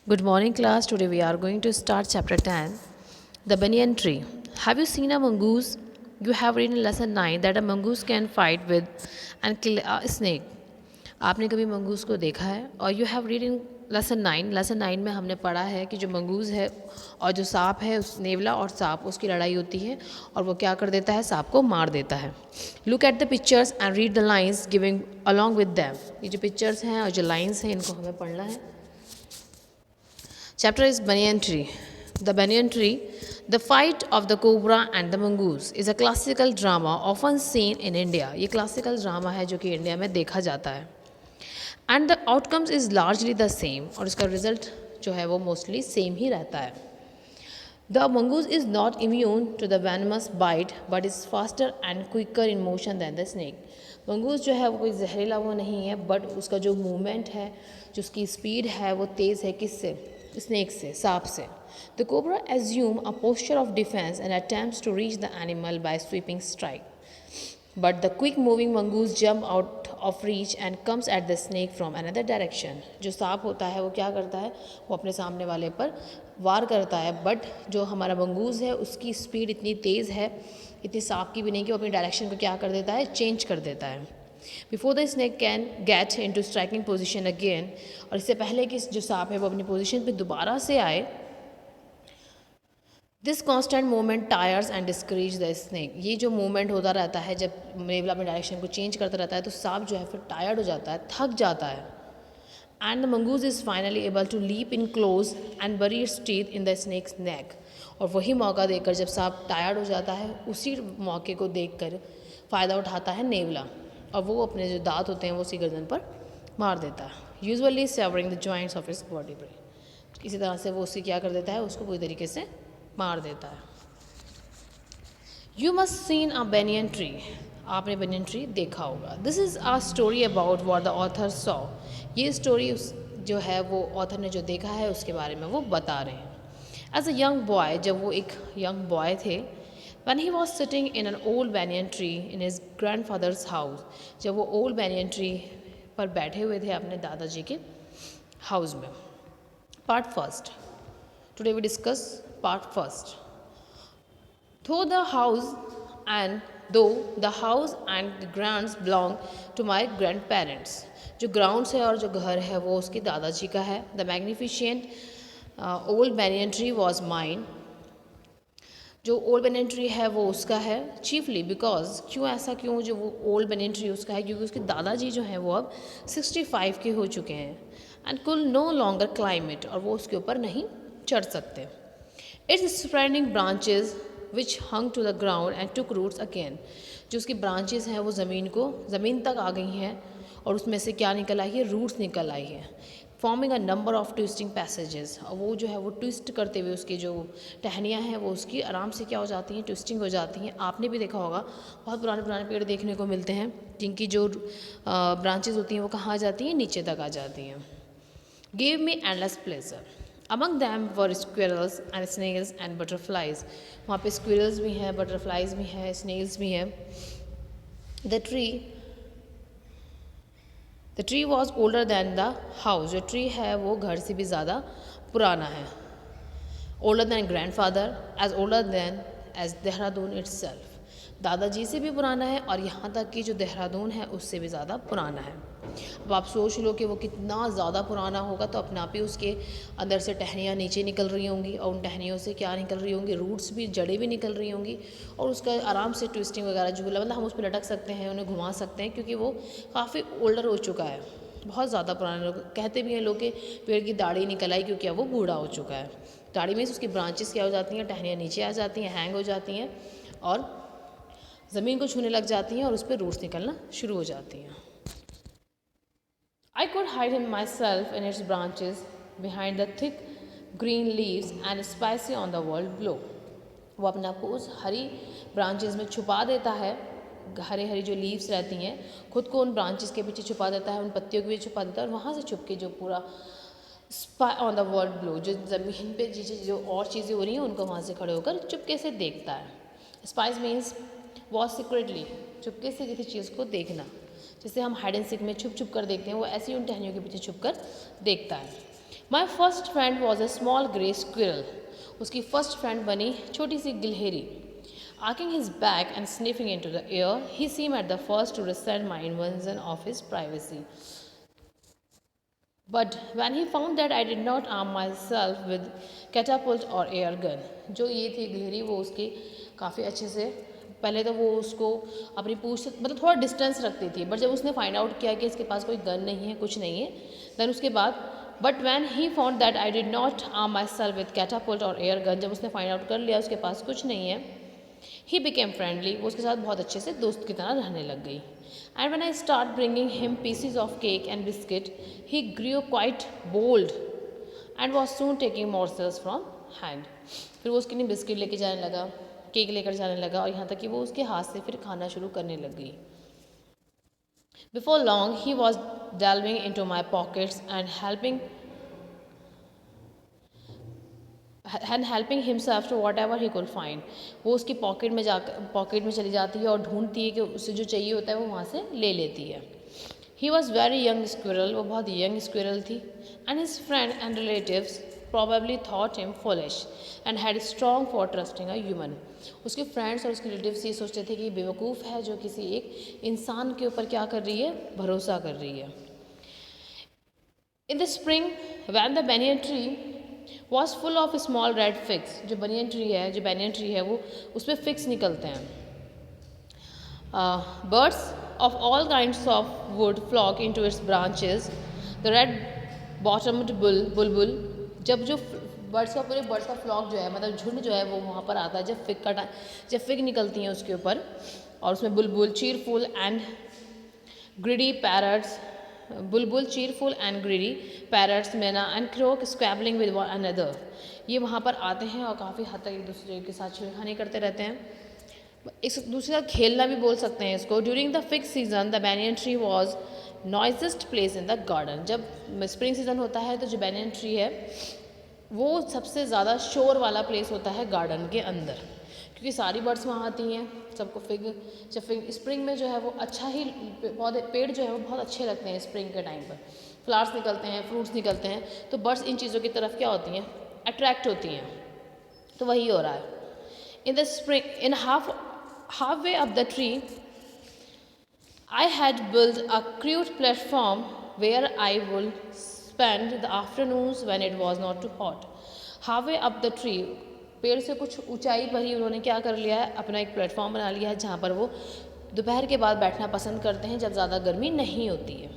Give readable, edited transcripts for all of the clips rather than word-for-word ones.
Good morning, class. Today we are going to start chapter 10, The Banyan Tree. Have you seen a mongoose? You have read in lesson 9 that a mongoose can fight with and kill a snake. आपने कभी mongoose को देखा है? और you have read in lesson 9 में हमने पढ़ा है कि जो मंगूस है और जो सांप है, उस नेवला और सांप, उसकी लड़ाई होती है और वो क्या कर देता है, सांप को मार देता है. Look at the pictures and read the lines giving along with them. ये जो पिक्चर्स हैं और जो लाइन्स हैं, इनको हमें पढ़ना है. Chapter is Banyan Tree. The Banyan Tree, The Fight of the Cobra and the Mongoose, is a classical drama often seen in India. ये classical drama है जो कि इंडिया में देखा जाता है. And the outcomes is largely the same. और इसका result जो है वो mostly same ही रहता है. The mongoose is not immune to the venomous bite but is faster and quicker in motion than the snake. Mongoose जो है वो कोई जहरीला वो नहीं है, बट उसका जो मूवमेंट है, जो उसकी स्पीड है, वो तेज़ है. किससे? स्नेक से, सांप से. The cobra assume a posture of defence and attempts to reach the animal by sweeping strike. But the quick moving mongoose jump out of reach and comes at the snake from another direction. जो सांप होता है वो क्या करता है, वो अपने सामने वाले पर वार करता है, बट जो हमारा मंगूस है उसकी स्पीड इतनी तेज़ है, इतनी सांप की भी नहीं कि वो अपनी डायरेक्शन को क्या कर देता है, चेंज कर देता है. Before the snake can get into striking position again, और इससे पहले कि जो सांप है वो अपनी पोजिशन पर दोबारा से आए, this constant movement tyres and discourage the snake. ये जो मूवमेंट होता रहता है, जब नेवला अपने डायरेक्शन को चेंज करता रहता है, तो सांप जो है फिर टायर्ड हो जाता है, थक जाता है. And the mongoose is finally able to leap in close and bury its teeth in the snake's neck. और वही मौका देखकर, जब सांप टायर्ड हो जाता है, उसी मौके को देखकर फ़ायदा उठाता है नेवला, और वो अपने जो दांत होते हैं वो उसी गर्दन पर मार देता है, usually savouring the joints of its body brain. इसी तरह से वो उसकी क्या कर देता है, उसको पूरी तरीके से मार देता है. You must seen a banyan tree. आपने बेनियन ट्री देखा होगा. This is a story about what the author saw. ये स्टोरी जो है वो ऑथर ने जो देखा है उसके बारे में वो बता रहे हैं. एज अ यंग बॉय, जब वो एक यंग बॉय थे, when he was sitting in an old banyan tree in his grandfather's house, जब वो old banyan tree पर बैठे हुए थे अपने दादाजी के हाउस में. Part first. Today we discuss part first. Though the house and the grounds belong to my grandparents. जो ग्राउंड्स है और जो घर है वो उसके दादाजी का है. The magnificent old banyan tree was mine. जो ओल्ड बैनियन ट्री है वो उसका है. चीफली बिकॉज, क्यों ऐसा, क्यों जो वो ओल्ड बैनियन ट्री उसका है, क्योंकि उसके दादाजी जो हैं वो अब 65 के हो चुके हैं. एंड कुल नो लॉन्गर क्लाइमेट, और वो उसके ऊपर नहीं चढ़ सकते. Its spreading branches which hung to the ground and took roots again. जो उसकी ब्रांचेज हैं वो ज़मीन तक आ गई हैं, और उसमें से क्या निकल आई है, रूट्स निकल आई है. Forming a number of twisting passages. और वो जो है वो ट्विस्ट करते हुए उसकी जो टहनियाँ हैं वो उसकी आराम से क्या हो जाती हैं, ट्विस्टिंग हो जाती हैं. आपने भी देखा होगा, बहुत पुराने पुराने पेड़ देखने को मिलते हैं जिनकी जो ब्रांचेज होती हैं वो कहाँ आ जाती हैं, नीचे तक आ जाती हैं. Give me endless pleasure. Among them were squirrels and snails and butterflies. वहाँ पे squirrels भी हैं, butterflies भी हैं, snails भी हैं. The tree was older than the house. जो tree है वो घर से भी ज़्यादा पुराना है. Older than grandfather, as older than as Dehradun itself. दादाजी से भी पुराना है, और यहाँ तक कि जो देहरादून है उससे भी ज़्यादा पुराना है. अब आप सोच लो कि वो कितना ज़्यादा पुराना होगा, तो अपने आप ही उसके अंदर से टहनियाँ नीचे निकल रही होंगी, और उन टहनियों से क्या निकल रही होंगी, रूट्स भी, जड़ें भी निकल रही होंगी, और उसका आराम से ट्विस्टिंग वगैरह झूला, मतलब हम उस पर लटक सकते हैं, उन्हें घुमा सकते हैं, क्योंकि वो काफ़ी ओल्डर हो चुका है, बहुत ज़्यादा पुराना. लोग कहते भी हैं लोग कि पेड़ की दाढ़ी निकल आई, क्योंकि अब वो बूढ़ा हो चुका है. दाढ़ी में उसकी ब्रांचेस क्या हो जाती हैं, टहनियाँ नीचे आ जाती हैं, हैंग हो जाती हैं, और ज़मीन को छूने लग जाती हैं, और उस पर रूट्स निकलना शुरू हो जाती हैं. I could hide in myself in its branches behind the thick green leaves and spicy on the world below. वो अपने आप को उस हरी ब्रांचेस में छुपा देता है, हरे हरी जो लीव्स रहती हैं, खुद को उन ब्रांचेस के पीछे छुपा देता है, उन पत्तियों के पीछे छुपा देता है, और वहाँ से छुप के जो पूरा spy on the world blow, जो ज़मीन पे जो और चीज़ें हो रही हैं उनको वहाँ से खड़े होकर चुपके से देखता है. स्पाइस मीन्स वॉच सीक्रेटली, चुपके से किसी चीज़ को देखना. जैसे हम हाइड एंड सीक में छुप छुप कर देखते हैं, वो ऐसी उन टहनियों के पीछे छुप कर देखता है. My first friend was a small grey squirrel. उसकी फर्स्ट फ्रेंड बनी छोटी सी गिलहरी। Arcing his back and sniffing into the air, he seemed at the first to resent my invasion of his privacy. But when he found that I did not arm myself with catapult or air gun, जो ये थी गिलहरी वो उसकी काफ़ी अच्छे से पहले तो वो उसको अपनी पूछ से मतलब थोड़ा डिस्टेंस रखती थी, बट जब उसने फाइंड आउट किया कि इसके पास कोई गन नहीं है कुछ नहीं है, देन उसके बाद but when he found that I did not arm my self with catapult और एयर गन, जब उसने फाइंड आउट कर लिया उसके पास कुछ नहीं है, ही बिकेम फ्रेंडली, वो उसके साथ बहुत अच्छे से दोस्त की तरह रहने लग गई। And when I start bringing him pieces of cake and biscuit, he grew quite bold and was soon taking morsels from hand. फिर वो उसके लिए बिस्किट लेके जाने लगा, केक लेकर जाने लगा, और यहाँ तक कि वो उसके हाथ से फिर खाना शुरू करने लग गई। Before long he was delving into my pockets and helping himself to whatever he could find। वो उसकी पॉकेट में चली जाती है और ढूंढती है कि उसे जो चाहिए होता है वो वहाँ से ले लेती है। He was very young squirrel, वो बहुत यंग स्क्विरल थी। And his friend and relatives probably thought him foolish and had strong for trusting a human। उसके फ्रेंड्स और उसके रिलेटिव्स ये सोचते थे कि बेवकूफ़ है जो किसी एक इंसान के ऊपर क्या कर रही है, भरोसा कर रही है। In the spring when the banyan tree was full of small red figs, जो banyan tree है वो उसमें figs निकलते हैं। Birds of all kinds of wood flock into its branches। The red bottomed bulbul, जब जो बर्ड्स का flock जो है मतलब झुंड जो है वो वहाँ पर आता है जब फिग निकलती हैं उसके ऊपर, और उसमें बुलबुल cheerful and greedy parrots, bulbul cheerful and greedy parrots myna and crows squabbling with one another, ये वहाँ पर आते हैं और काफ़ी हद तक एक दूसरे के साथ छेड़खानी करते रहते हैं, एक दूसरे का खेलना भी बोल सकते हैं इसको। During the fig season the banyan tree was noisiest place in the garden. जब स्प्रिंग सीजन होता है तो जो बैनियन ट्री है वो सबसे ज़्यादा शोर वाला प्लेस होता है गार्डन के अंदर, क्योंकि सारी बर्ड्स वहाँ आती हैं, सबको फिग स्प्रिंग में जो है वो अच्छा ही पौधे पेड़ जो है वो बहुत अच्छे लगते हैं स्प्रिंग के टाइम पर, फ्लावर्स निकलते हैं, फ्रूट्स निकलते हैं, तो बर्ड्स इन चीज़ों की तरफ क्या होती हैं, अट्रैक्ट होती हैं। तो वही हो रहा है। In the spring in halfway up the tree, I had built a crude platform where I would spend the afternoons when it was not too hot। Halfway up the tree, पेड़ से कुछ ऊंचाई पर ही उन्होंने क्या कर लिया है, अपना एक प्लेटफॉर्म बना लिया है जहाँ पर वो दोपहर के बाद बैठना पसंद करते हैं जब ज़्यादा गर्मी नहीं होती है।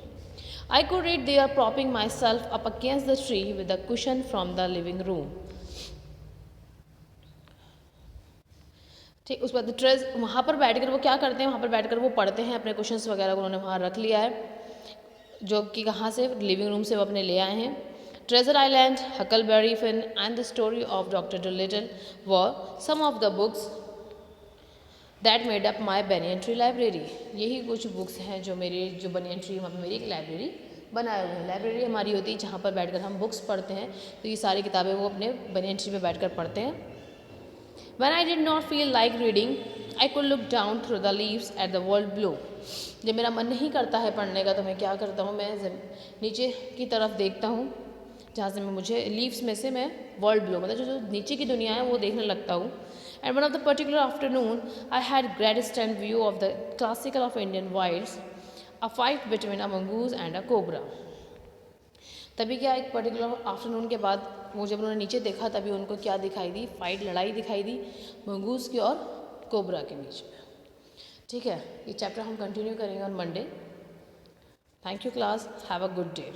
I could read there propping myself up against the tree with a cushion from the living room। ठीक, उस बाद ट्रेज वहाँ पर बैठकर वो क्या करते हैं, वहाँ पर बैठकर वो पढ़ते हैं, अपने क्वेश्चंस वगैरह को उन्होंने वहाँ रख लिया है, जो कि कहाँ से, लिविंग रूम से वो अपने ले आए हैं। Treasure Island, Huckleberry Finn and the story of Doctor Dolittle were some of the books that made up my banyan tree library. यही कुछ बुक्स हैं जो बैनियन ट्री वहाँ पर मेरी एक लाइब्रेरी बनाए हुए हैं। लाइब्रेरी हमारी होती है जहाँ पर बैठकर हम बुक्स पढ़ते हैं, तो ये सारी किताबें वो अपने बैनियन ट्री पर बैठकर पढ़ते हैं। When I did not feel like reading, I could look down through the leaves at the world below। जब मेरा मन नहीं करता है पढ़ने का तो मैं क्या करता हूँ, मैं नीचे की तरफ देखता हूँ, जहाँ से मुझे लीव्स में से मैं वर्ल्ड बिलो मतलब जो नीचे की दुनिया है वो देखने लगता हूँ। And one of the particular afternoon I had great stand view of the classical of Indian Wilde's, a fight between a mongoose and a cobra. तभी क्या एक पर्टिकुलर आफ्टरनून के बाद वो जब उन्होंने नीचे देखा तभी उनको क्या दिखाई दी, फाइट लड़ाई दिखाई दी मंगूस की और कोबरा के बीच में। ठीक है, ये चैप्टर हम कंटिन्यू करेंगे on Monday. Thank you class, have a good day.